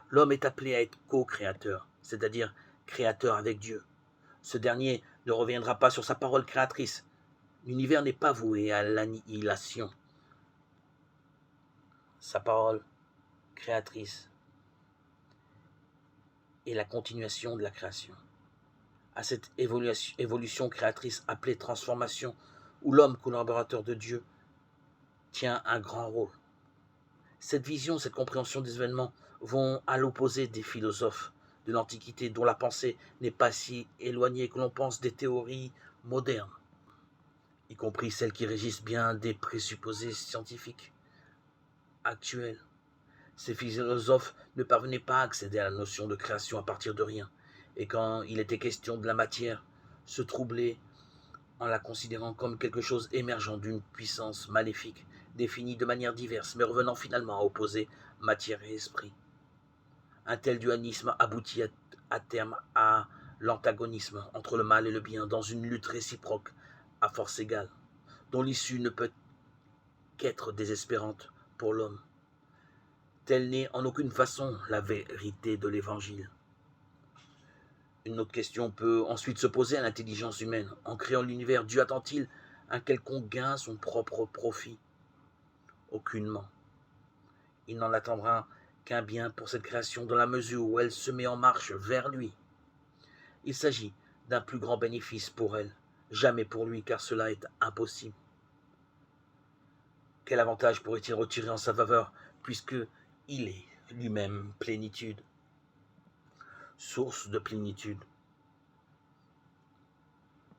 L'homme est appelé à être co-créateur, c'est-à-dire créateur avec Dieu. Ce dernier ne reviendra pas sur sa parole créatrice. L'univers n'est pas voué à l'annihilation. Sa parole créatrice est la continuation de la création. À cette évolution créatrice appelée transformation, où l'homme, collaborateur de Dieu, tient un grand rôle. Cette vision, cette compréhension des événements vont à l'opposé des philosophes de l'Antiquité, dont la pensée n'est pas si éloignée que l'on pense des théories modernes, y compris celles qui régissent bien des présupposés scientifiques actuels. Ces philosophes ne parvenaient pas à accéder à la notion de création à partir de rien, et quand il était question de la matière, se troublaient en la considérant comme quelque chose émergeant d'une puissance maléfique, définie de manière diverse, mais revenant finalement à opposer matière et esprit. Un tel dualisme aboutit à terme à l'antagonisme entre le mal et le bien, dans une lutte réciproque à force égale, dont l'issue ne peut qu'être désespérante pour l'homme. Telle n'est en aucune façon la vérité de l'Évangile. Une autre question peut ensuite se poser à l'intelligence humaine. En créant l'univers, Dieu attend-il un quelconque gain à son propre profit? Aucunement. Il n'en attendra qu'un bien pour cette création dans la mesure où elle se met en marche vers lui. Il s'agit d'un plus grand bénéfice pour elle, jamais pour lui, car cela est impossible. Quel avantage pourrait-il retirer en sa faveur, puisque il est lui-même plénitude, source de plénitude?